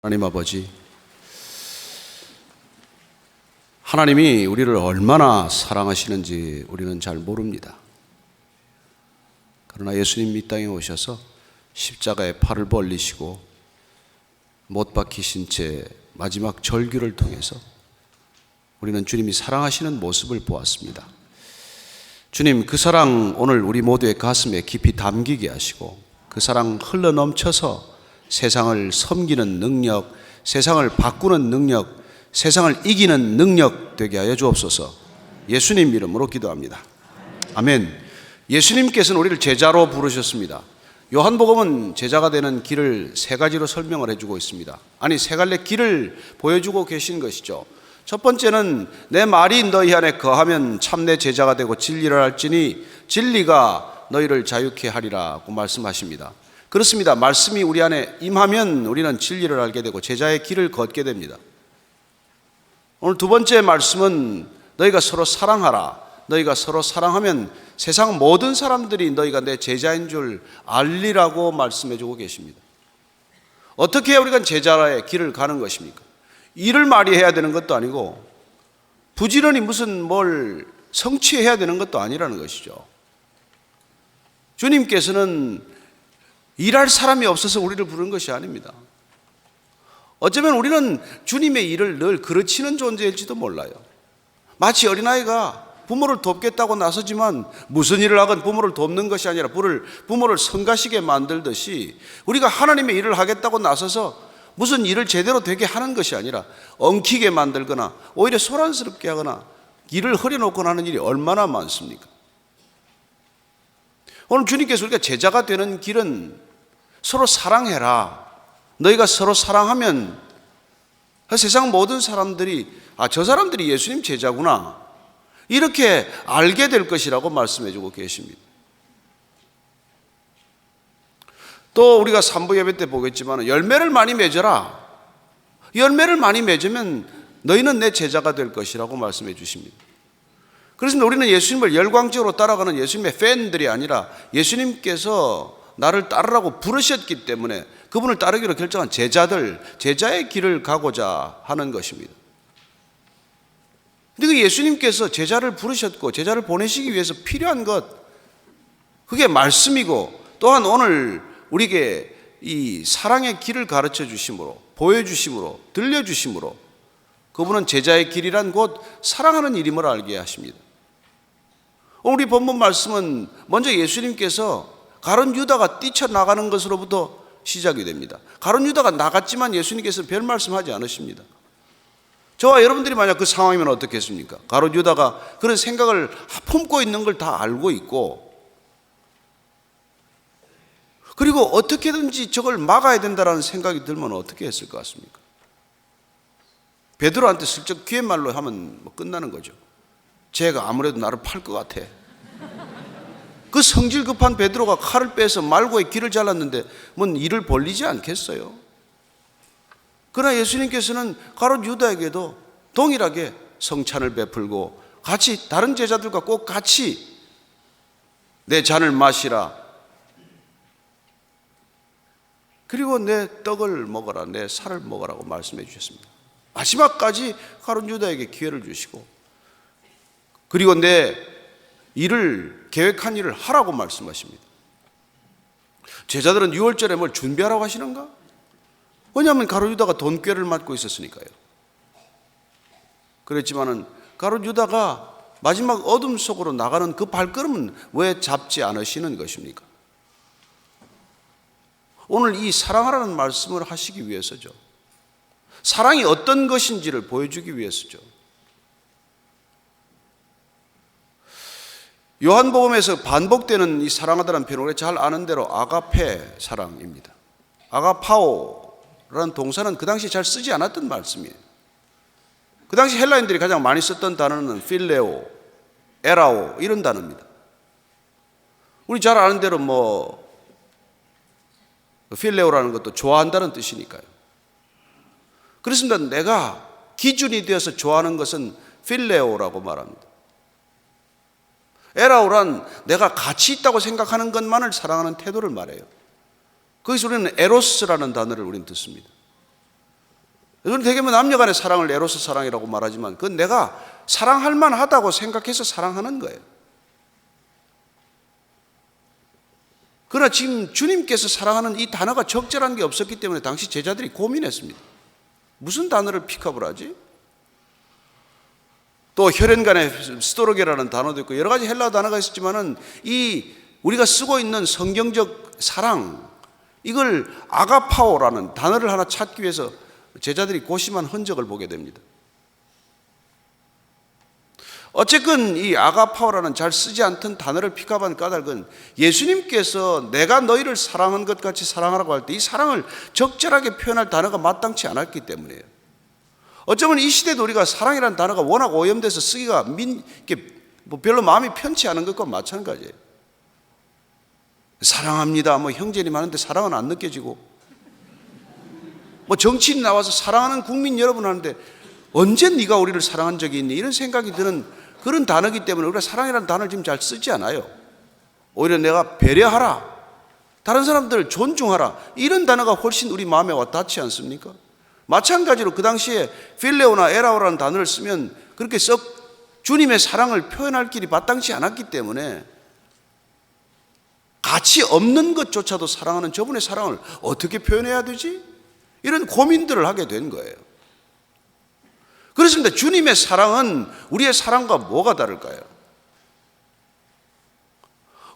하나님 아버지, 하나님이 우리를 얼마나 사랑하시는지 우리는 잘 모릅니다. 그러나 예수님 이 땅에 오셔서 십자가에 팔을 벌리시고 못 박히신 채 마지막 절규를 통해서 우리는 주님이 사랑하시는 모습을 보았습니다. 주님, 그 사랑 오늘 우리 모두의 가슴에 깊이 담기게 하시고 그 사랑 흘러넘쳐서 세상을 섬기는 능력, 세상을 바꾸는 능력, 세상을 이기는 능력 되게 하여 주옵소서. 예수님 이름으로 기도합니다. 아멘. 예수님께서는 우리를 제자로 부르셨습니다. 요한복음은 제자가 되는 길을 세 가지로 설명을 해주고 있습니다. 아니, 세 갈래 길을 보여주고 계신 것이죠. 첫 번째는 내 말이 너희 안에 거하면 참내 제자가 되고 진리를 알지니 진리가 너희를 자유케 하리라고 말씀하십니다. 그렇습니다. 말씀이 우리 안에 임하면 우리는 진리를 알게 되고 제자의 길을 걷게 됩니다. 오늘 두 번째 말씀은 너희가 서로 사랑하라. 너희가 서로 사랑하면 세상 모든 사람들이 너희가 내 제자인 줄 알리라고 말씀해 주고 계십니다. 어떻게 우리가 제자의 길을 가는 것입니까? 일을 많이 해야 되는 것도 아니고 부지런히 무슨 뭘 성취해야 되는 것도 아니라는 것이죠. 주님께서는 일할 사람이 없어서 우리를 부른 것이 아닙니다. 어쩌면 우리는 주님의 일을 늘 그르치는 존재일지도 몰라요. 마치 어린아이가 부모를 돕겠다고 나서지만 무슨 일을 하건 부모를 돕는 것이 아니라 부모를 성가시게 만들듯이 우리가 하나님의 일을 하겠다고 나서서 무슨 일을 제대로 되게 하는 것이 아니라 엉키게 만들거나 오히려 소란스럽게 하거나 일을 흐려놓거나 하는 일이 얼마나 많습니까? 오늘 주님께서 우리가 제자가 되는 길은 서로 사랑해라. 너희가 서로 사랑하면 세상 모든 사람들이 저 사람들이 예수님 제자구나 이렇게 알게 될 것이라고 말씀해 주고 계십니다. 또 우리가 3부 예배 때 보겠지만 열매를 많이 맺어라. 열매를 많이 맺으면 너희는 내 제자가 될 것이라고 말씀해 주십니다. 그래서 우리는 예수님을 열광적으로 따라가는 예수님의 팬들이 아니라 예수님께서 나를 따르라고 부르셨기 때문에 그분을 따르기로 결정한 제자들, 제자의 길을 가고자 하는 것입니다. 그런데 그 예수님께서 제자를 부르셨고 제자를 보내시기 위해서 필요한 것, 그게 말씀이고 또한 오늘 우리에게 이 사랑의 길을 가르쳐 주심으로, 보여주심으로, 들려주심으로 그분은 제자의 길이란 곧 사랑하는 일임을 알게 하십니다. 우리 본문 말씀은 먼저 예수님께서 가룟 유다가 뛰쳐나가는 것으로부터 시작이 됩니다. 가룟 유다가 나갔지만 예수님께서 별 말씀하지 않으십니다. 저와 여러분들이 만약 그 상황이면 어떻겠습니까? 가룟 유다가 그런 생각을 품고 있는 걸 다 알고 있고 그리고 어떻게든지 저걸 막아야 된다는 생각이 들면 어떻게 했을 것 같습니까? 베드로한테 슬쩍 귀의 말로 하면 끝나는 거죠. 쟤가 아무래도 나를 팔 것 같아. 그 성질 급한 베드로가 칼을 빼서 말고의 길을 잘랐는데 뭔 일을 벌리지 않겠어요? 그러나 예수님께서는 가룟 유다에게도 동일하게 성찬을 베풀고 같이 다른 제자들과 꼭 같이 내 잔을 마시라. 그리고 내 떡을 먹어라, 내 살을 먹으라고 말씀해 주셨습니다. 마지막까지 가룟 유다에게 기회를 주시고 그리고 내 일을 계획한 일을 하라고 말씀하십니다. 제자들은 6월절에 뭘 준비하라고 하시는가? 왜냐하면 가룟 유다가 돈꾀를 맞고 있었으니까요. 그랬지만은 가룟 유다가 마지막 어둠 속으로 나가는 그 발걸음은 왜 잡지 않으시는 것입니까? 오늘 이 사랑하라는 말씀을 하시기 위해서죠. 사랑이 어떤 것인지를 보여주기 위해서죠. 요한복음에서 반복되는 이 사랑하다는 표현을 잘 아는 대로 아가페 사랑입니다. 아가파오라는 동사는 그 당시 잘 쓰지 않았던 말씀이에요. 그 당시 헬라인들이 가장 많이 썼던 단어는 필레오, 에라오 이런 단어입니다. 우리 잘 아는 대로 필레오라는 것도 좋아한다는 뜻이니까요. 그렇습니다. 내가 기준이 되어서 좋아하는 것은 필레오라고 말합니다. 에라오란 내가 가치 있다고 생각하는 것만을 사랑하는 태도를 말해요. 거기서 우리는 에로스라는 단어를 우리는 듣습니다. 여러분 되게 남녀 간의 사랑을 에로스 사랑이라고 말하지만 그건 내가 사랑할 만하다고 생각해서 사랑하는 거예요. 그러나 지금 주님께서 사랑하는 이 단어가 적절한 게 없었기 때문에 당시 제자들이 고민했습니다. 무슨 단어를 픽업을 하지? 또 혈연간의 스토로게라는 단어도 있고 여러 가지 헬라어 단어가 있었지만은 이 우리가 쓰고 있는 성경적 사랑, 이걸 아가파오라는 단어를 하나 찾기 위해서 제자들이 고심한 흔적을 보게 됩니다. 어쨌건 이 아가파오라는 잘 쓰지 않던 단어를 픽업한 까닭은 예수님께서 내가 너희를 사랑한 것 같이 사랑하라고 할 때 이 사랑을 적절하게 표현할 단어가 마땅치 않았기 때문이에요. 어쩌면 이 시대도 우리가 사랑이라는 단어가 워낙 오염돼서 쓰기가 별로 마음이 편치 않은 것과 마찬가지예요. 사랑합니다. 형제님 하는데 사랑은 안 느껴지고, 정치인 나와서 사랑하는 국민 여러분 하는데 언제 네가 우리를 사랑한 적이 있니? 이런 생각이 드는 그런 단어이기 때문에 우리가 사랑이라는 단어를 지금 잘 쓰지 않아요. 오히려 내가 배려하라, 다른 사람들을 존중하라, 이런 단어가 훨씬 우리 마음에 와 닿지 않습니까? 마찬가지로 그 당시에 필레오나 에라오라는 단어를 쓰면 그렇게 썩 주님의 사랑을 표현할 길이 마땅치 않았기 때문에 가치 없는 것조차도 사랑하는 저분의 사랑을 어떻게 표현해야 되지? 이런 고민들을 하게 된 거예요. 그렇습니다. 주님의 사랑은 우리의 사랑과 뭐가 다를까요?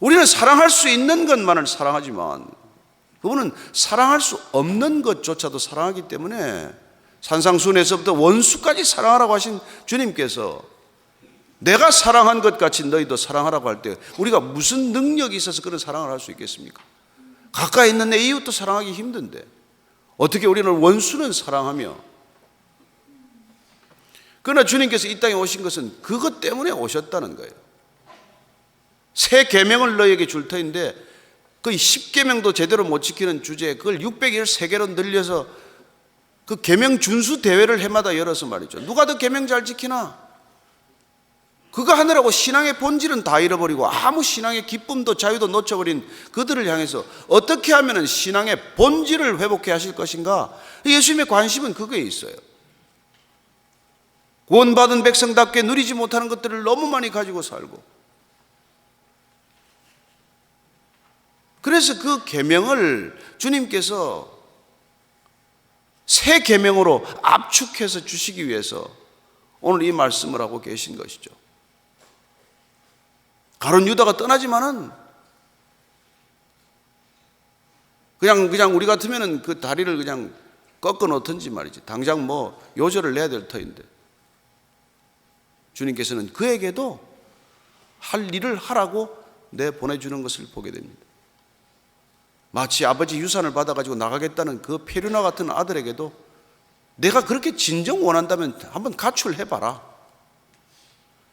우리는 사랑할 수 있는 것만을 사랑하지만 그분은 사랑할 수 없는 것조차도 사랑하기 때문에 산상수훈에서부터 원수까지 사랑하라고 하신 주님께서 내가 사랑한 것 같이 너희도 사랑하라고 할 때 우리가 무슨 능력이 있어서 그런 사랑을 할 수 있겠습니까? 가까이 있는 내 이웃도 사랑하기 힘든데 어떻게 우리는 원수는 사랑하며. 그러나 주님께서 이 땅에 오신 것은 그것 때문에 오셨다는 거예요. 새 계명을 너희에게 줄 터인데 그 10계명도 제대로 못 지키는 주제에 그걸 613개로 늘려서 그 계명 준수 대회를 해마다 열어서 말이죠. 누가 더 계명 잘 지키나? 그거 하느라고 신앙의 본질은 다 잃어버리고 아무 신앙의 기쁨도 자유도 놓쳐버린 그들을 향해서 어떻게 하면 신앙의 본질을 회복해 하실 것인가? 예수님의 관심은 그거에 있어요. 구원받은 백성답게 누리지 못하는 것들을 너무 많이 가지고 살고, 그래서 그 계명을 주님께서 새 계명으로 압축해서 주시기 위해서 오늘 이 말씀을 하고 계신 것이죠. 가룟 유다가 떠나지만은 그냥 우리 같으면은 그 다리를 그냥 꺾어 놓든지 말이지, 당장 요절을 내야 될 터인데 주님께서는 그에게도 할 일을 하라고 내보내주는 것을 보게 됩니다. 마치 아버지 유산을 받아가지고 나가겠다는 그 페류나 같은 아들에게도 내가 그렇게 진정 원한다면 한번 가출해봐라.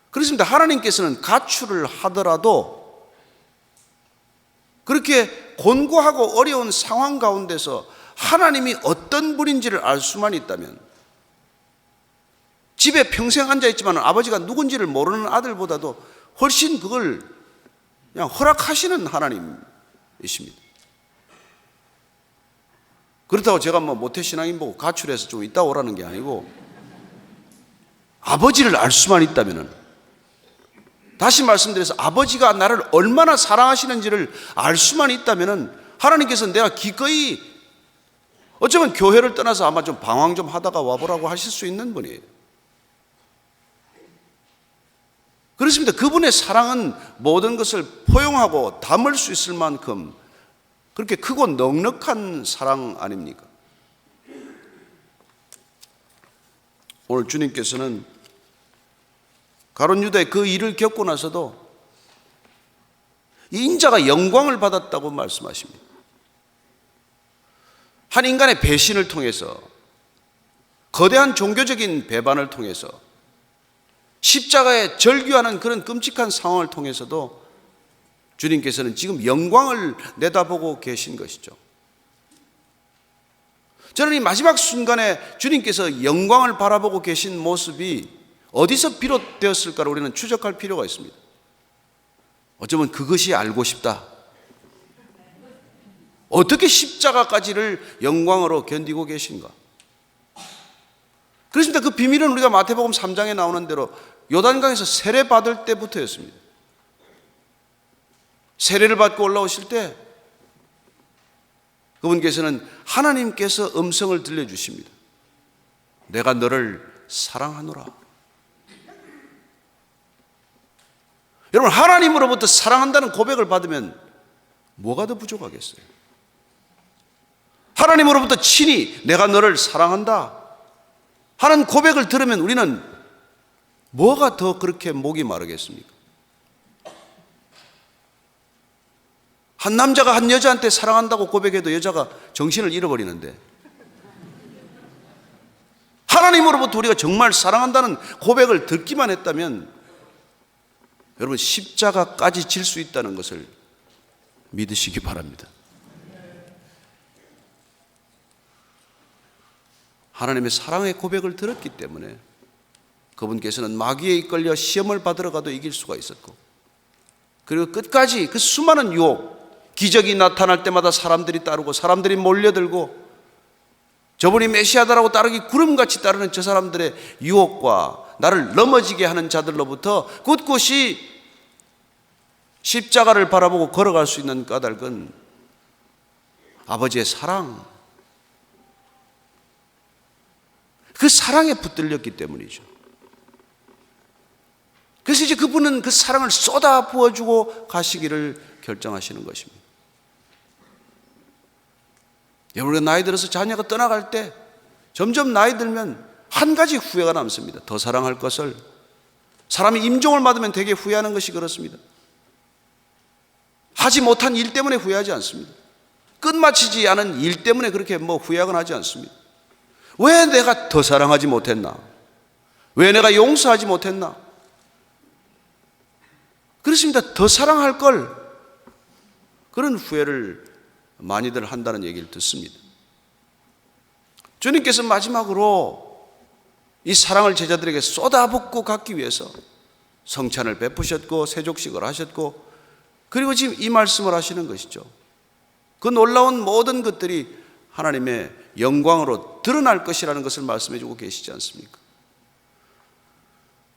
그렇습니다. 하나님께서는 가출을 하더라도 그렇게 곤고하고 어려운 상황 가운데서 하나님이 어떤 분인지를 알 수만 있다면, 집에 평생 앉아있지만 아버지가 누군지를 모르는 아들보다도 훨씬 그걸 그냥 허락하시는 하나님이십니다. 그렇다고 제가 모태신앙인 보고 가출해서 좀 이따 오라는 게 아니고, 아버지를 알 수만 있다면은, 다시 말씀드려서 아버지가 나를 얼마나 사랑하시는지를 알 수만 있다면은 하나님께서는 내가 기꺼이 어쩌면 교회를 떠나서 아마 좀 방황 좀 하다가 와보라고 하실 수 있는 분이에요. 그렇습니다. 그분의 사랑은 모든 것을 포용하고 담을 수 있을 만큼 그렇게 크고 넉넉한 사랑 아닙니까? 오늘 주님께서는 가룟 유다의 그 일을 겪고 나서도 이 인자가 영광을 받았다고 말씀하십니다. 한 인간의 배신을 통해서, 거대한 종교적인 배반을 통해서, 십자가에 절규하는 그런 끔찍한 상황을 통해서도 주님께서는 지금 영광을 내다보고 계신 것이죠. 저는 이 마지막 순간에 주님께서 영광을 바라보고 계신 모습이 어디서 비롯되었을까를 우리는 추적할 필요가 있습니다. 어쩌면 그것이 알고 싶다. 어떻게 십자가까지를 영광으로 견디고 계신가? 그렇습니다. 그 비밀은 우리가 마태복음 3장에 나오는 대로 요단강에서 세례 받을 때부터였습니다. 세례를 받고 올라오실 때 그분께서는 하나님께서 음성을 들려주십니다. 내가 너를 사랑하노라. 여러분, 하나님으로부터 사랑한다는 고백을 받으면 뭐가 더 부족하겠어요? 하나님으로부터 친히 내가 너를 사랑한다 하는 고백을 들으면 우리는 뭐가 더 그렇게 목이 마르겠습니까? 한 남자가 한 여자한테 사랑한다고 고백해도 여자가 정신을 잃어버리는데, 하나님으로부터 우리가 정말 사랑한다는 고백을 듣기만 했다면 여러분, 십자가까지 질 수 있다는 것을 믿으시기 바랍니다. 하나님의 사랑의 고백을 들었기 때문에 그분께서는 마귀에 이끌려 시험을 받으러 가도 이길 수가 있었고, 그리고 끝까지 그 수많은 유혹, 기적이 나타날 때마다 사람들이 따르고 사람들이 몰려들고 저분이 메시아다라고 따르기 구름같이 따르는 저 사람들의 유혹과 나를 넘어지게 하는 자들로부터 꿋꿋이 십자가를 바라보고 걸어갈 수 있는 까닭은 아버지의 사랑, 그 사랑에 붙들렸기 때문이죠. 그래서 이제 그분은 그 사랑을 쏟아 부어주고 가시기를 결정하시는 것입니다. 여러분, 나이 들어서 자녀가 떠나갈 때 점점 나이 들면 한 가지 후회가 남습니다. 더 사랑할 것을. 사람이 임종을 받으면 되게 후회하는 것이 그렇습니다. 하지 못한 일 때문에 후회하지 않습니다. 끝마치지 않은 일 때문에 그렇게 후회하거나 하지 않습니다. 왜 내가 더 사랑하지 못했나? 왜 내가 용서하지 못했나? 그렇습니다. 더 사랑할 걸. 그런 후회를 많이들 한다는 얘기를 듣습니다. 주님께서 마지막으로 이 사랑을 제자들에게 쏟아붓고 갖기 위해서 성찬을 베푸셨고 세족식을 하셨고, 그리고 지금 이 말씀을 하시는 것이죠. 그 놀라운 모든 것들이 하나님의 영광으로 드러날 것이라는 것을 말씀해 주고 계시지 않습니까?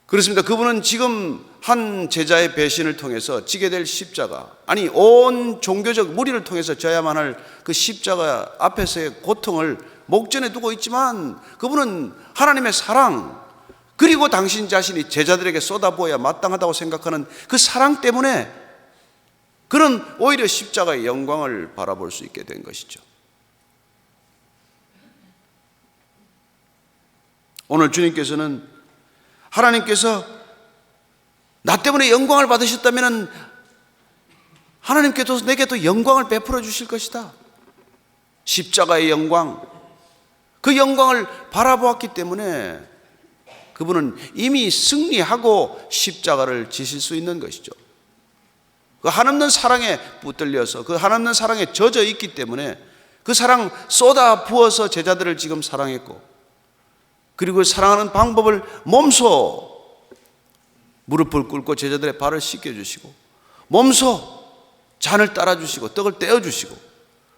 그렇습니다. 그분은 지금 한 제자의 배신을 통해서 지게 될 십자가, 아니 온 종교적 무리를 통해서 져야만 할 그 십자가 앞에서의 고통을 목전에 두고 있지만, 그분은 하나님의 사랑, 그리고 당신 자신이 제자들에게 쏟아부어야 마땅하다고 생각하는 그 사랑 때문에 그는 오히려 십자가의 영광을 바라볼 수 있게 된 것이죠. 오늘 주님께서는 하나님께서 나 때문에 영광을 받으셨다면 하나님께서 내게도 영광을 베풀어 주실 것이다. 십자가의 영광, 그 영광을 바라보았기 때문에 그분은 이미 승리하고 십자가를 지실 수 있는 것이죠. 그 한없는 사랑에 붙들려서 그 한없는 사랑에 젖어 있기 때문에 그 사랑 쏟아 부어서 제자들을 지금 사랑했고, 그리고 사랑하는 방법을 몸소 무릎을 꿇고 제자들의 발을 씻겨주시고, 몸소 잔을 따라주시고 떡을 떼어주시고,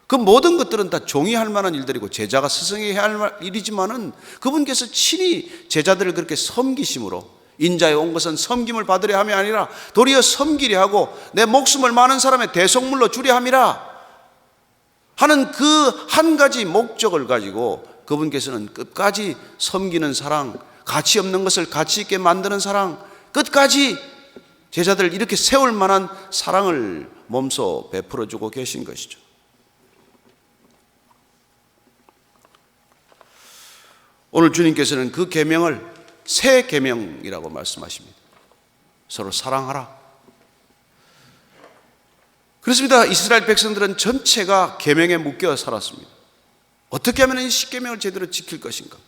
그 모든 것들은 다 종이 할 만한 일들이고 제자가 스승이 해야 할 일이지만은 그분께서 친히 제자들을 그렇게 섬기심으로, 인자에 온 것은 섬김을 받으려 함이 아니라 도리어 섬기려 하고 내 목숨을 많은 사람의 대속물로 주려 함이라 하는 그 한 가지 목적을 가지고 그분께서는 끝까지 섬기는 사랑, 가치 없는 것을 가치 있게 만드는 사랑, 끝까지 제자들을 이렇게 세울 만한 사랑을 몸소 베풀어주고 계신 것이죠. 오늘 주님께서는 그 계명을 새 계명이라고 말씀하십니다. 서로 사랑하라. 그렇습니다. 이스라엘 백성들은 전체가 계명에 묶여 살았습니다. 어떻게 하면 이 십계명을 제대로 지킬 것인가?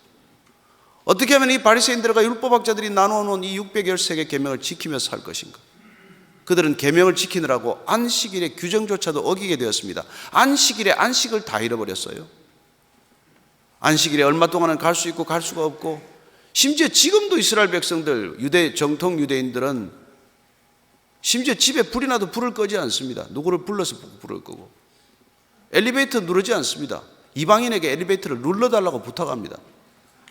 어떻게 하면 이 바리새인들과 율법학자들이 나누어놓은 이 613개 계명을 지키며 살 것인가? 그들은 계명을 지키느라고 안식일의 규정조차도 어기게 되었습니다. 안식일에 안식을 다 잃어버렸어요. 안식일에 얼마 동안은 갈 수 있고 갈 수가 없고, 심지어 지금도 이스라엘 백성들, 정통 유대인들은 심지어 집에 불이 나도 불을 끄지 않습니다. 누구를 불러서 불을 끄고, 엘리베이터 누르지 않습니다. 이방인에게 엘리베이터를 눌러달라고 부탁합니다.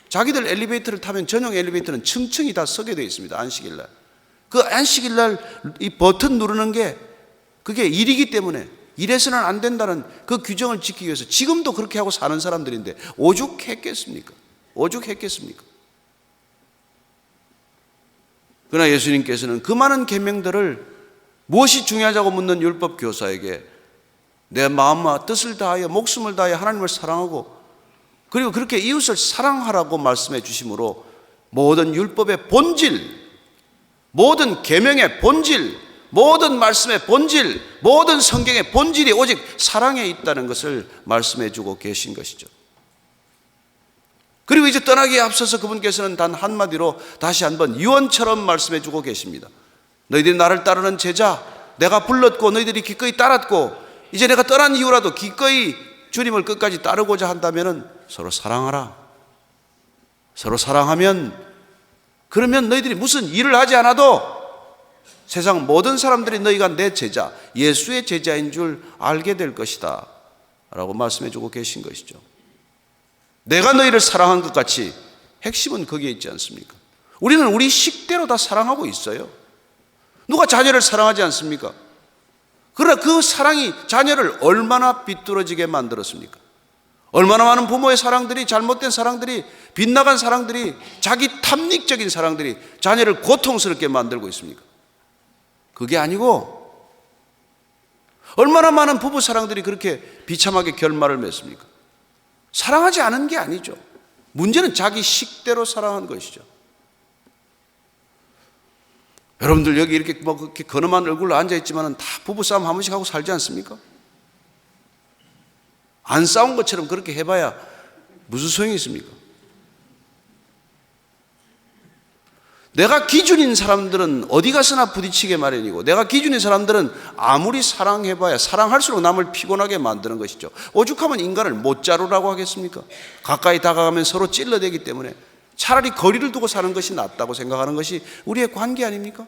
자기들 엘리베이터를 타면 전용 엘리베이터는 층층이 다 서게 되어 있습니다. 안식일날. 그 안식일날 이 버튼 누르는 게 그게 일이기 때문에 이래서는 안 된다는 그 규정을 지키기 위해서 지금도 그렇게 하고 사는 사람들인데 오죽했겠습니까? 오죽했겠습니까? 그러나 예수님께서는 그 많은 계명들을 무엇이 중요하다고 묻는 율법 교사에게 내 마음과 뜻을 다하여 목숨을 다하여 하나님을 사랑하고 그리고 그렇게 이웃을 사랑하라고 말씀해 주심으로 모든 율법의 본질, 모든 계명의 본질, 모든 말씀의 본질, 모든 성경의 본질이 오직 사랑에 있다는 것을 말씀해 주고 계신 것이죠. 그리고 이제 떠나기에 앞서서 그분께서는 단 한마디로 다시 한번 유언처럼 말씀해 주고 계십니다. 너희들이 나를 따르는 제자, 내가 불렀고 너희들이 기꺼이 따랐고 이제 내가 떠난 이후라도 기꺼이 주님을 끝까지 따르고자 한다면 서로 사랑하라. 서로 사랑하면 그러면 너희들이 무슨 일을 하지 않아도 세상 모든 사람들이 너희가 내 제자, 예수의 제자인 줄 알게 될 것이다 라고 말씀해 주고 계신 것이죠. 내가 너희를 사랑한 것 같이 핵심은 거기에 있지 않습니까? 우리는 우리 식대로 다 사랑하고 있어요. 누가 자녀를 사랑하지 않습니까? 그러나 그 사랑이 자녀를 얼마나 비뚤어지게 만들었습니까? 얼마나 많은 부모의 사랑들이, 잘못된 사랑들이, 빗나간 사랑들이, 자기 탐닉적인 사랑들이 자녀를 고통스럽게 만들고 있습니까? 그게 아니고 얼마나 많은 부부 사랑들이 그렇게 비참하게 결말을 맺습니까? 사랑하지 않은 게 아니죠. 문제는 자기 식대로 사랑한 것이죠. 여러분들 여기 이렇게 뭐 그렇게 근엄한 얼굴로 앉아있지만 다 부부싸움 한 번씩 하고 살지 않습니까? 안 싸운 것처럼 그렇게 해봐야 무슨 소용이 있습니까? 내가 기준인 사람들은 어디 가서나 부딪히게 마련이고 내가 기준인 사람들은 아무리 사랑해봐야 사랑할수록 남을 피곤하게 만드는 것이죠. 오죽하면 인간을 못 자루라고 하겠습니까? 가까이 다가가면 서로 찔러대기 때문에 차라리 거리를 두고 사는 것이 낫다고 생각하는 것이 우리의 관계 아닙니까?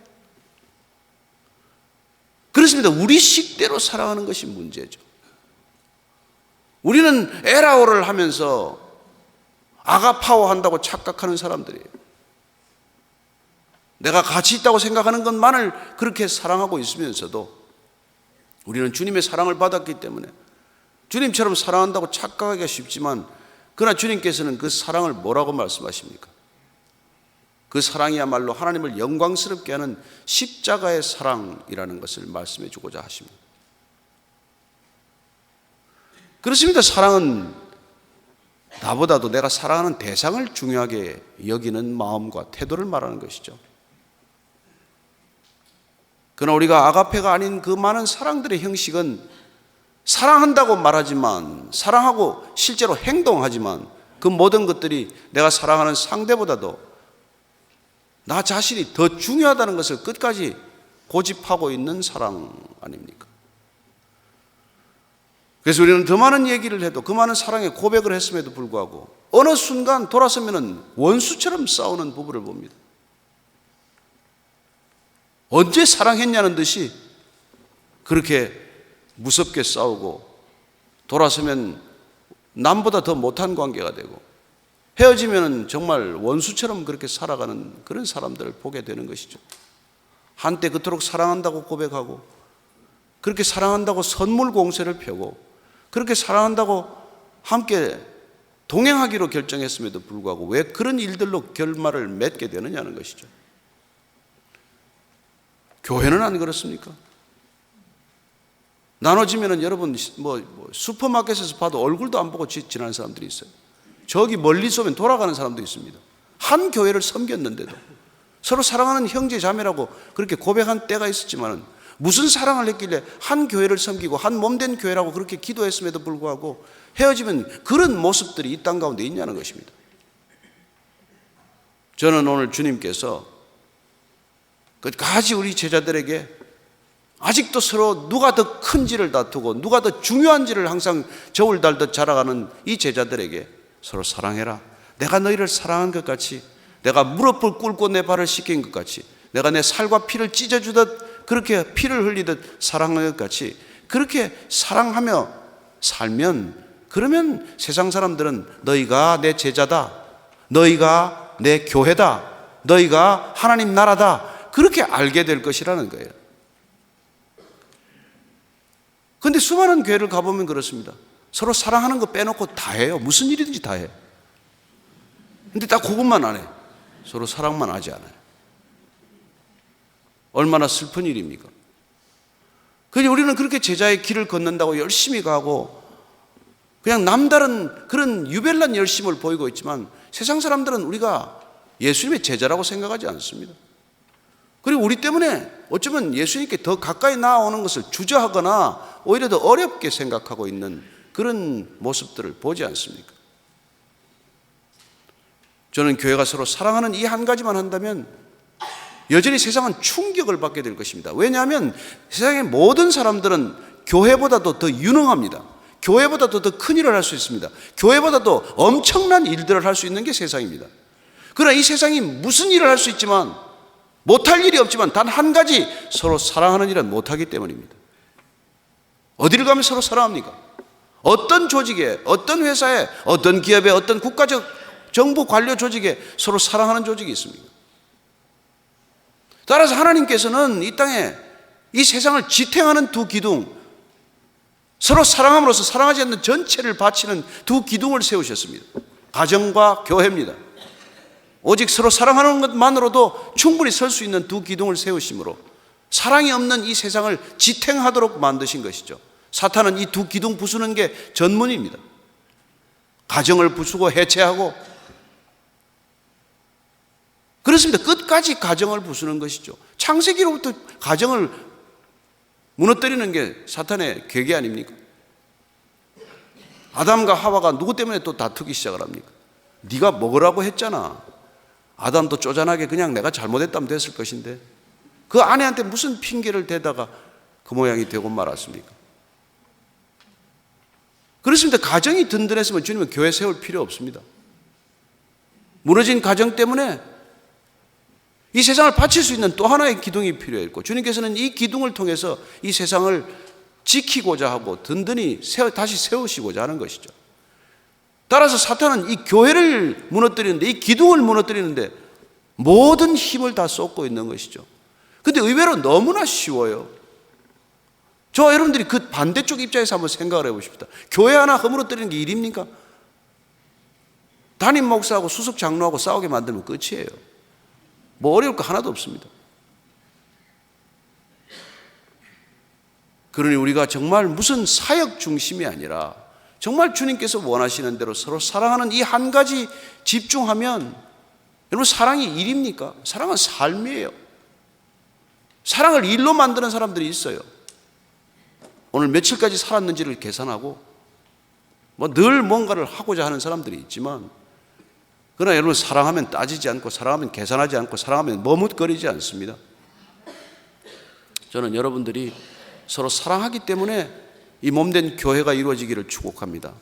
그렇습니다. 우리 식대로 사랑하는 것이 문제죠. 우리는 에라오를 하면서 아가파워한다고 착각하는 사람들이에요. 내가 가치 있다고 생각하는 것만을 그렇게 사랑하고 있으면서도 우리는 주님의 사랑을 받았기 때문에 주님처럼 사랑한다고 착각하기가 쉽지만 그러나 주님께서는 그 사랑을 뭐라고 말씀하십니까? 그 사랑이야말로 하나님을 영광스럽게 하는 십자가의 사랑이라는 것을 말씀해 주고자 하십니다. 그렇습니다. 사랑은 나보다도 내가 사랑하는 대상을 중요하게 여기는 마음과 태도를 말하는 것이죠. 그러나 우리가 아가페가 아닌 그 많은 사랑들의 형식은 사랑한다고 말하지만 사랑하고 실제로 행동하지만 그 모든 것들이 내가 사랑하는 상대보다도 나 자신이 더 중요하다는 것을 끝까지 고집하고 있는 사랑 아닙니까? 그래서 우리는 더 많은 얘기를 해도 그 많은 사랑의 고백을 했음에도 불구하고 어느 순간 돌아서면 원수처럼 싸우는 부부를 봅니다. 언제 사랑했냐는 듯이 그렇게 무섭게 싸우고 돌아서면 남보다 더 못한 관계가 되고 헤어지면 정말 원수처럼 그렇게 살아가는 그런 사람들을 보게 되는 것이죠. 한때 그토록 사랑한다고 고백하고 그렇게 사랑한다고 선물 공세를 펴고 그렇게 사랑한다고 함께 동행하기로 결정했음에도 불구하고 왜 그런 일들로 결말을 맺게 되느냐는 것이죠. 교회는 안 그렇습니까? 나눠지면은 여러분 슈퍼마켓에서 봐도 얼굴도 안 보고 지나는 사람들이 있어요. 저기 멀리서 오면 돌아가는 사람도 있습니다. 한 교회를 섬겼는데도 서로 사랑하는 형제 자매라고 그렇게 고백한 때가 있었지만은 무슨 사랑을 했길래 한 교회를 섬기고 한 몸된 교회라고 그렇게 기도했음에도 불구하고 헤어지면 그런 모습들이 이 땅 가운데 있냐는 것입니다. 저는 오늘 주님께서 끝까지 우리 제자들에게 아직도 서로 누가 더 큰지를 다투고 누가 더 중요한지를 항상 저울 달듯 자라가는 이 제자들에게 서로 사랑해라. 내가 너희를 사랑한 것 같이 내가 무릎을 꿇고 내 발을 씻긴 것 같이 내가 내 살과 피를 찢어주듯 그렇게 피를 흘리듯 사랑한 것 같이 그렇게 사랑하며 살면 그러면 세상 사람들은 너희가 내 제자다 너희가 내 교회다, 너희가 하나님 나라다, 그렇게 알게 될 것이라는 거예요. 그런데 수많은 교회를 가보면 그렇습니다. 서로 사랑하는 거 빼놓고 다 해요. 무슨 일이든지 다 해. 근데 딱 그것만 안 해. 서로 사랑만 하지 않아요. 얼마나 슬픈 일입니까? 그래서 우리는 그렇게 제자의 길을 걷는다고 열심히 가고 그냥 남다른 그런 유별난 열심을 보이고 있지만 세상 사람들은 우리가 예수님의 제자라고 생각하지 않습니다. 그리고 우리 때문에 어쩌면 예수님께 더 가까이 나아오는 것을 주저하거나 오히려 더 어렵게 생각하고 있는 그런 모습들을 보지 않습니까? 저는 교회가 서로 사랑하는 이 한 가지만 한다면 여전히 세상은 충격을 받게 될 것입니다. 왜냐하면 세상의 모든 사람들은 교회보다도 더 유능합니다. 교회보다도 더 큰 일을 할 수 있습니다. 교회보다도 엄청난 일들을 할 수 있는 게 세상입니다. 그러나 이 세상이 무슨 일을 할 수 있지만 못할 일이 없지만 단 한 가지, 서로 사랑하는 일은 못하기 때문입니다. 어디를 가면 서로 사랑합니까? 어떤 조직에, 어떤 회사에, 어떤 기업에, 어떤 국가적 정부 관료 조직에 서로 사랑하는 조직이 있습니다. 따라서 하나님께서는 이 땅에 이 세상을 지탱하는 두 기둥, 서로 사랑함으로써 사랑하지 않는 전체를 바치는 두 기둥을 세우셨습니다. 가정과 교회입니다. 오직 서로 사랑하는 것만으로도 충분히 설 수 있는 두 기둥을 세우심으로 사랑이 없는 이 세상을 지탱하도록 만드신 것이죠. 사탄은 이 두 기둥 부수는 게 전문입니다. 가정을 부수고 해체하고, 그렇습니다. 끝까지 가정을 부수는 것이죠. 창세기로부터 가정을 무너뜨리는 게 사탄의 계획이 아닙니까? 아담과 하와가 누구 때문에 또 다투기 시작을 합니까? 네가 먹으라고 했잖아. 아담도 쪼잔하게 그냥 내가 잘못했다면 됐을 것인데 그 아내한테 무슨 핑계를 대다가 그 모양이 되고 말았습니까? 그렇습니다. 가정이 든든했으면 주님은 교회 세울 필요 없습니다. 무너진 가정 때문에 이 세상을 바칠 수 있는 또 하나의 기둥이 필요했고, 주님께서는 이 기둥을 통해서 이 세상을 지키고자 하고 든든히 다시 세우시고자 하는 것이죠. 따라서 사탄은 이 교회를 무너뜨리는데, 이 기둥을 무너뜨리는데 모든 힘을 다 쏟고 있는 것이죠. 그런데 의외로 너무나 쉬워요. 저와 여러분들이 그 반대쪽 입장에서 한번 생각을 해보십시다. 교회 하나 허물어뜨리는 게 일입니까? 담임 목사하고 수석 장로하고 싸우게 만들면 끝이에요. 뭐 어려울 거 하나도 없습니다. 그러니 우리가 정말 무슨 사역 중심이 아니라 정말 주님께서 원하시는 대로 서로 사랑하는 이 한 가지 집중하면, 여러분 사랑이 일입니까? 사랑은 삶이에요. 사랑을 일로 만드는 사람들이 있어요. 오늘 며칠까지 살았는지를 계산하고 뭐 늘 뭔가를 하고자 하는 사람들이 있지만, 그러나 여러분 사랑하면 따지지 않고, 사랑하면 계산하지 않고, 사랑하면 머뭇거리지 않습니다. 저는 여러분들이 서로 사랑하기 때문에 이 몸된 교회가 이루어지기를 축복합니다.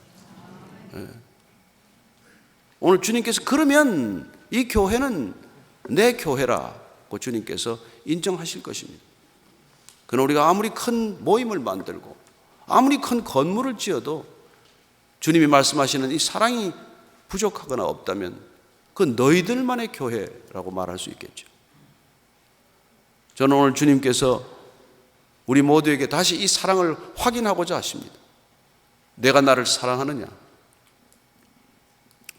오늘 주님께서 그러면 이 교회는 내 교회라고 주님께서 인정하실 것입니다. 그러나 우리가 아무리 큰 모임을 만들고 아무리 큰 건물을 지어도 주님이 말씀하시는 이 사랑이 부족하거나 없다면 그 너희들만의 교회라고 말할 수 있겠죠. 저는 오늘 주님께서 우리 모두에게 다시 이 사랑을 확인하고자 하십니다. 내가 나를 사랑하느냐?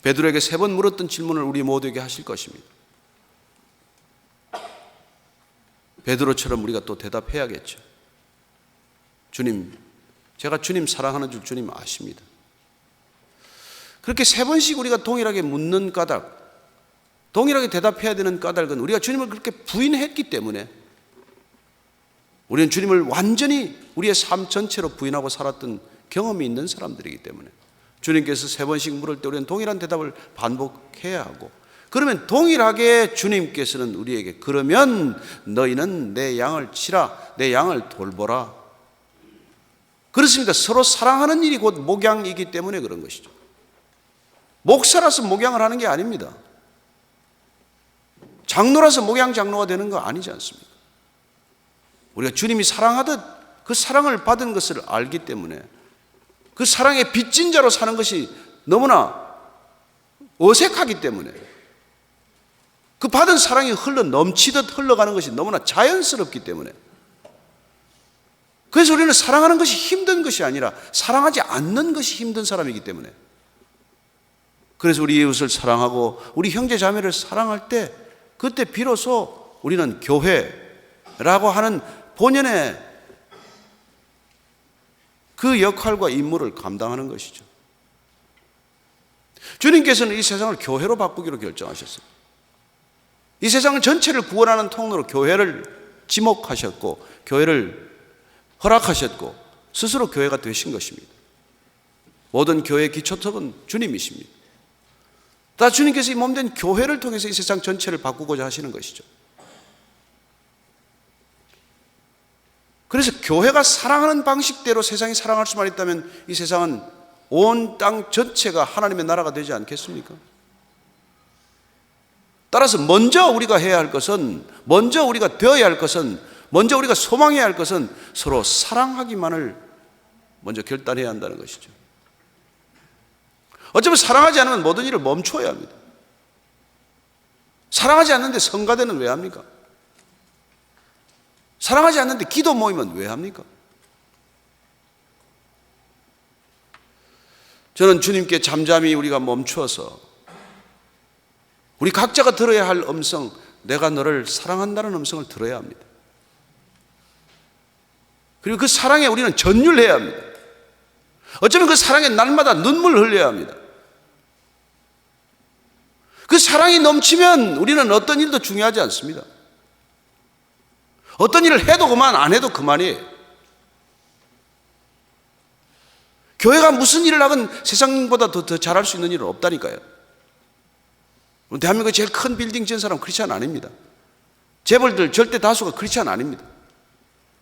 베드로에게 3번 물었던 질문을 우리 모두에게 하실 것입니다. 베드로처럼 우리가 또 대답해야겠죠. 주님, 제가 주님 사랑하는 줄 주님 아십니다. 그렇게 3번씩 우리가 동일하게 묻는 까닭, 동일하게 대답해야 되는 까닭은 우리가 주님을 그렇게 부인했기 때문에, 우리는 주님을 완전히 우리의 삶 전체로 부인하고 살았던 경험이 있는 사람들이기 때문에 주님께서 3번씩 물을 때 우리는 동일한 대답을 반복해야 하고, 그러면 동일하게 주님께서는 우리에게 그러면 너희는 내 양을 치라, 내 양을 돌보라. 그렇습니다. 서로 사랑하는 일이 곧 목양이기 때문에 그런 것이죠. 목사라서 목양을 하는 게 아닙니다. 장로라서 목양 장로가 되는 거 아니지 않습니까? 우리가 주님이 사랑하듯 그 사랑을 받은 것을 알기 때문에 그 사랑의 빚진 자로 사는 것이 너무나 어색하기 때문에, 그 받은 사랑이 흘러 넘치듯 흘러가는 것이 너무나 자연스럽기 때문에, 그래서 우리는 사랑하는 것이 힘든 것이 아니라 사랑하지 않는 것이 힘든 사람이기 때문에, 그래서 우리 이웃을 사랑하고 우리 형제 자매를 사랑할 때, 그때 비로소 우리는 교회라고 하는 본연의 그 역할과 임무를 감당하는 것이죠. 주님께서는 이 세상을 교회로 바꾸기로 결정하셨어요. 이 세상을 전체를 구원하는 통로로 교회를 지목하셨고, 교회를 허락하셨고, 스스로 교회가 되신 것입니다. 모든 교회의 기초석은 주님이십니다. 다 주님께서 이 몸된 교회를 통해서 이 세상 전체를 바꾸고자 하시는 것이죠. 그래서 교회가 사랑하는 방식대로 세상이 사랑할 수만 있다면 이 세상은 온 땅 전체가 하나님의 나라가 되지 않겠습니까? 따라서 먼저 우리가 해야 할 것은, 먼저 우리가 되어야 할 것은, 먼저 우리가 소망해야 할 것은 서로 사랑하기만을 먼저 결단해야 한다는 것이죠. 어쩌면 사랑하지 않으면 모든 일을 멈춰야 합니다. 사랑하지 않는데 성가대는 왜 합니까? 사랑하지 않는데 기도 모임은 왜 합니까? 저는 주님께 잠잠히 우리가 멈춰서 우리 각자가 들어야 할 음성, 내가 너를 사랑한다는 음성을 들어야 합니다. 그리고 그 사랑에 우리는 전율해야 합니다. 어쩌면 그 사랑에 날마다 눈물을 흘려야 합니다. 그 사랑이 넘치면 우리는 어떤 일도 중요하지 않습니다. 어떤 일을 해도 그만, 안 해도 그만이에요. 교회가 무슨 일을 하건 세상보다 더 잘할 수 있는 일은 없다니까요. 대한민국의 제일 큰 빌딩 지은 사람은 크리스찬 아닙니다. 재벌들 절대 다수가 크리스찬 아닙니다.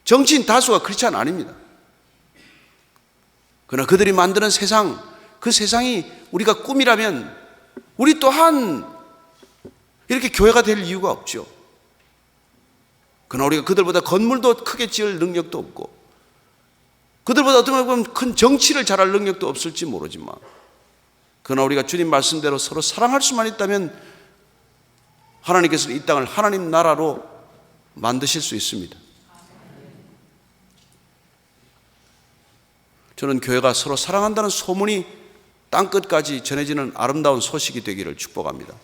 정치인 다수가 크리스찬 아닙니다. 그러나 그들이 만드는 세상, 그 세상이 우리가 꿈이라면 우리 또한 이렇게 교회가 될 이유가 없죠. 그러나 우리가 그들보다 건물도 크게 지을 능력도 없고, 그들보다 어떻게 보면 큰 정치를 잘할 능력도 없을지 모르지만, 그러나 우리가 주님 말씀대로 서로 사랑할 수만 있다면 하나님께서 이 땅을 하나님 나라로 만드실 수 있습니다. 저는 교회가 서로 사랑한다는 소문이 땅끝까지 전해지는 아름다운 소식이 되기를 축복합니다.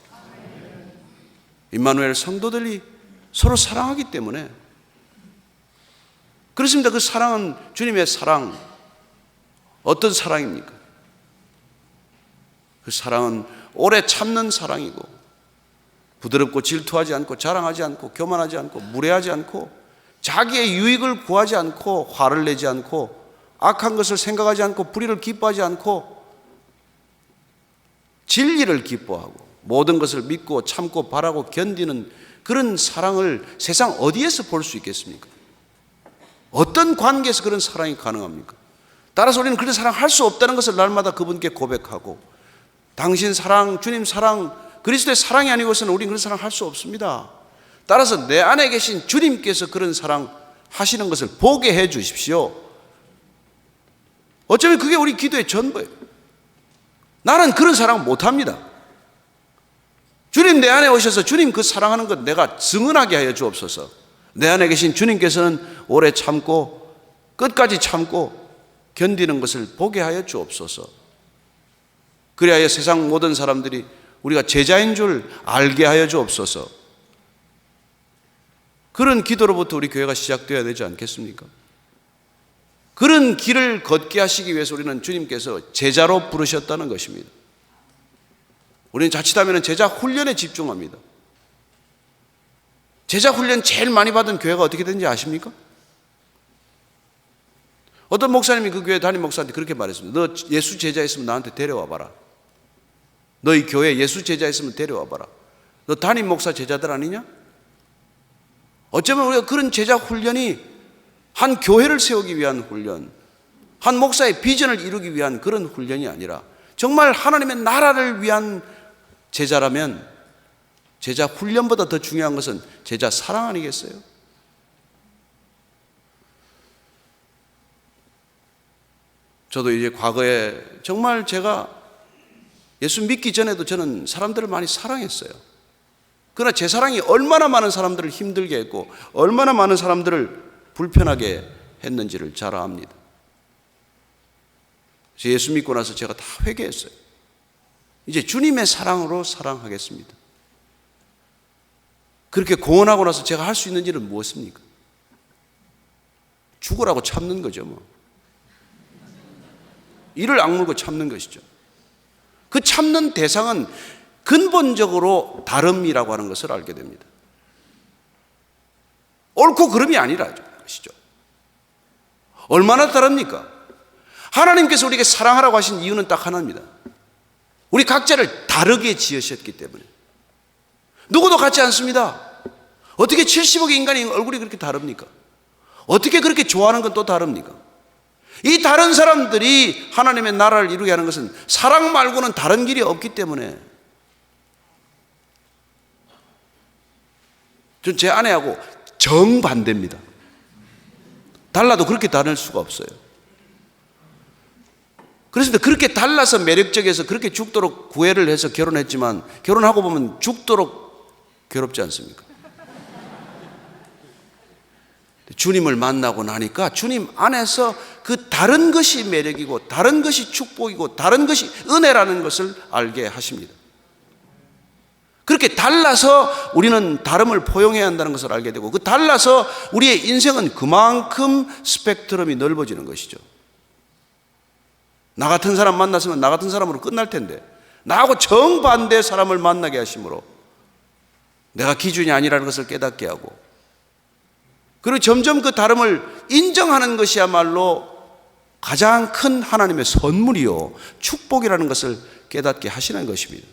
임마누엘 성도들이 서로 사랑하기 때문에 그렇습니다. 그 사랑은 주님의 사랑. 어떤 사랑입니까? 그 사랑은 오래 참는 사랑이고, 부드럽고 질투하지 않고, 자랑하지 않고, 교만하지 않고, 무례하지 않고, 자기의 유익을 구하지 않고, 화를 내지 않고, 악한 것을 생각하지 않고, 불의를 기뻐하지 않고, 진리를 기뻐하고, 모든 것을 믿고 참고 바라고 견디는 그런 사랑을 세상 어디에서 볼 수 있겠습니까? 어떤 관계에서 그런 사랑이 가능합니까? 따라서 우리는 그런 사랑 할 수 없다는 것을 날마다 그분께 고백하고, 당신 사랑, 주님 사랑, 그리스도의 사랑이 아니고서는 우리는 그런 사랑 할 수 없습니다. 따라서 내 안에 계신 주님께서 그런 사랑 하시는 것을 보게 해 주십시오. 어쩌면 그게 우리 기도의 전부예요. 나는 그런 사랑 못합니다. 주님 내 안에 오셔서 주님 그 사랑하는 것 내가 증언하게 하여 주옵소서. 내 안에 계신 주님께서는 오래 참고 끝까지 참고 견디는 것을 보게 하여 주옵소서. 그리하여 세상 모든 사람들이 우리가 제자인 줄 알게 하여 주옵소서. 그런 기도로부터 우리 교회가 시작되어야 되지 않겠습니까? 그런 길을 걷게 하시기 위해서 우리는 주님께서 제자로 부르셨다는 것입니다. 우리는 자칫하면 제자 훈련에 집중합니다. 제자 훈련 제일 많이 받은 교회가 어떻게 되는지 아십니까? 어떤 목사님이 그 교회 담임 목사한테 그렇게 말했습니다. 너 예수 제자 있으면 나한테 데려와 봐라. 너희 교회 예수 제자 있으면 데려와 봐라. 너 담임 목사 제자들 아니냐? 어쩌면 우리가 그런 제자 훈련이 한 교회를 세우기 위한 훈련, 한 목사의 비전을 이루기 위한 그런 훈련이 아니라 정말 하나님의 나라를 위한 제자라면 제자 훈련보다 더 중요한 것은 제자 사랑 아니겠어요? 저도 이제 과거에 정말 제가 예수 믿기 전에도 저는 사람들을 많이 사랑했어요. 그러나 제 사랑이 얼마나 많은 사람들을 힘들게 했고 얼마나 많은 사람들을 불편하게 했는지를 잘 압니다. 예수 믿고 나서 제가 다 회개했어요. 이제 주님의 사랑으로 사랑하겠습니다. 그렇게 공언하고 나서 제가 할 수 있는 일은 무엇입니까? 죽으라고 참는 거죠, 뭐. 이를 악물고 참는 것이죠. 그 참는 대상은 근본적으로 다름이라고 하는 것을 알게 됩니다. 옳고 그름이 아니라 것이죠. 얼마나 다릅니까? 하나님께서 우리에게 사랑하라고 하신 이유는 딱 하나입니다. 우리 각자를 다르게 지으셨기 때문에. 누구도 같지 않습니다. 어떻게 70억의 인간의 얼굴이 그렇게 다릅니까? 어떻게 그렇게 좋아하는 건 또 다릅니까? 이 다른 사람들이 하나님의 나라를 이루게 하는 것은 사랑 말고는 다른 길이 없기 때문에. 전 제 아내하고 정반대입니다. 달라도 그렇게 다를 수가 없어요. 그래서 그렇게 달라서 매력적이어서 그렇게 죽도록 구애를 해서 결혼했지만 결혼하고 보면 죽도록 괴롭지 않습니까? 주님을 만나고 나니까 주님 안에서 그 다른 것이 매력이고 다른 것이 축복이고 다른 것이 은혜라는 것을 알게 하십니다. 그렇게 달라서 우리는 다름을 포용해야 한다는 것을 알게 되고 그 달라서 우리의 인생은 그만큼 스펙트럼이 넓어지는 것이죠. 나 같은 사람 만났으면 나 같은 사람으로 끝날 텐데 나하고 정반대의 사람을 만나게 하심으로 내가 기준이 아니라는 것을 깨닫게 하고 그리고 점점 그 다름을 인정하는 것이야말로 가장 큰 하나님의 선물이요 축복이라는 것을 깨닫게 하시는 것입니다.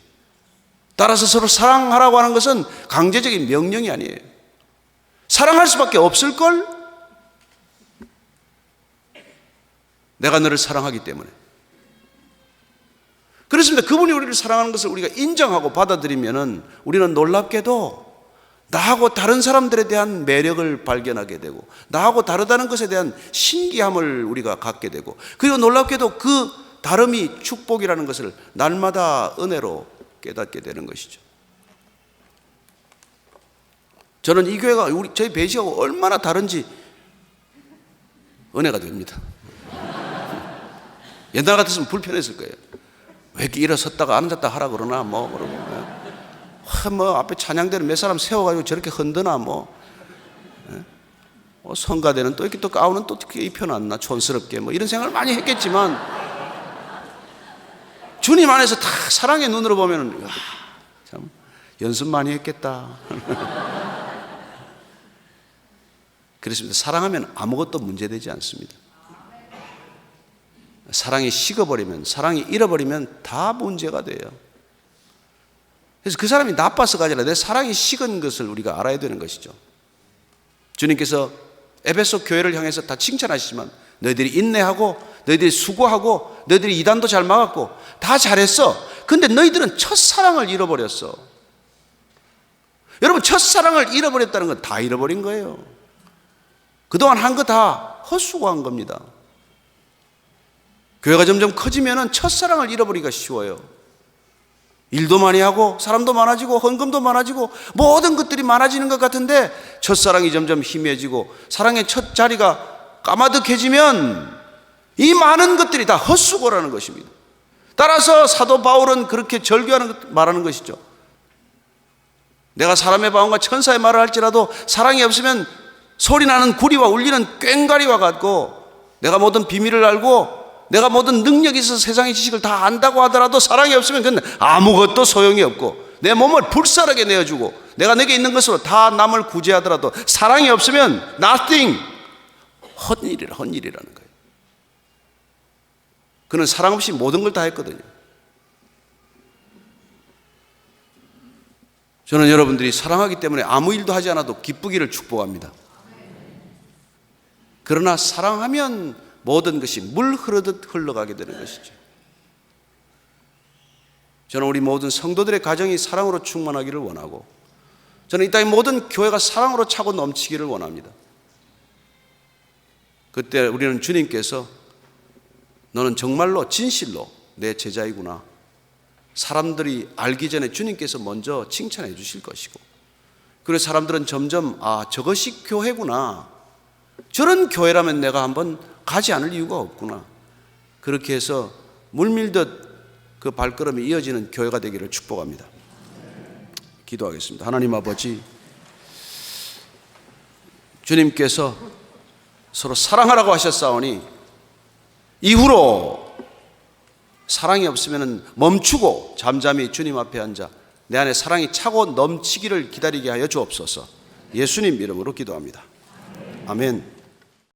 따라서 서로 사랑하라고 하는 것은 강제적인 명령이 아니에요. 사랑할 수밖에 없을걸? 내가 너를 사랑하기 때문에. 그렇습니다. 그분이 우리를 사랑하는 것을 우리가 인정하고 받아들이면은 우리는 놀랍게도 나하고 다른 사람들에 대한 매력을 발견하게 되고 나하고 다르다는 것에 대한 신기함을 우리가 갖게 되고 그리고 놀랍게도 그 다름이 축복이라는 것을 날마다 은혜로 깨닫게 되는 것이죠. 저는 이 교회가 저희 배시하고 얼마나 다른지 은혜가 됩니다. 옛날 같았으면 불편했을 거예요. 왜 이렇게 일어섰다가 앉았다 하라 그러나 뭐 그러고 뭐 앞에 찬양대는 몇 사람 세워가지고 저렇게 흔드나 뭐 성가대는 또 이렇게 또 가운은 또 어떻게 입혀놨나 촌스럽게 뭐 이런 생각을 많이 했겠지만 주님 안에서 다 사랑의 눈으로 보면은 참 연습 많이 했겠다. 그렇습니다. 사랑하면 아무것도 문제되지 않습니다. 사랑이 식어버리면 사랑이 잃어버리면 다 문제가 돼요. 그래서 그 사람이 나빠서가 아니라 내 사랑이 식은 것을 우리가 알아야 되는 것이죠. 주님께서 에베소 교회를 향해서 다 칭찬하시지만 너희들이 인내하고 너희들이 수고하고 너희들이 이단도 잘 막았고 다 잘했어. 근데 너희들은 첫사랑을 잃어버렸어. 여러분 첫사랑을 잃어버렸다는 건 다 잃어버린 거예요. 그동안 한 거 다 헛수고한 겁니다. 교회가 점점 커지면 첫사랑을 잃어버리기가 쉬워요. 일도 많이 하고 사람도 많아지고 헌금도 많아지고 모든 것들이 많아지는 것 같은데 첫사랑이 점점 희미해지고 사랑의 첫 자리가 까마득해지면 이 많은 것들이 다 헛수고라는 것입니다. 따라서 사도 바울은 그렇게 말하는 것이죠. 내가 사람의 마음과 천사의 말을 할지라도 사랑이 없으면 소리나는 구리와 울리는 꽹과리와 같고 내가 모든 비밀을 알고 내가 모든 능력이 있어서 세상의 지식을 다 안다고 하더라도 사랑이 없으면 그건 아무것도 소용이 없고 내 몸을 불사르게 내어주고 내가 내게 있는 것으로 다 남을 구제하더라도 사랑이 없으면 nothing, 헛일이라는 거예요. 그는 사랑 없이 모든 걸 다 했거든요. 저는 여러분들이 사랑하기 때문에 아무 일도 하지 않아도 기쁘기를 축복합니다. 그러나 사랑하면 모든 것이 물 흐르듯 흘러가게 되는 것이죠. 저는 우리 모든 성도들의 가정이 사랑으로 충만하기를 원하고 저는 이 땅의 모든 교회가 사랑으로 차고 넘치기를 원합니다. 그때 우리는 주님께서 너는 정말로 진실로 내 제자이구나, 사람들이 알기 전에 주님께서 먼저 칭찬해 주실 것이고, 그래서 사람들은 점점 저것이 교회구나, 저런 교회라면 내가 한번 가지 않을 이유가 없구나, 그렇게 해서 물밀듯 그 발걸음이 이어지는 교회가 되기를 축복합니다. 기도하겠습니다. 하나님 아버지, 주님께서 서로 사랑하라고 하셨사오니 이후로 사랑이 없으면 멈추고 잠잠히 주님 앞에 앉아 내 안에 사랑이 차고 넘치기를 기다리게 하여 주옵소서. 예수님 이름으로 기도합니다. 아멘.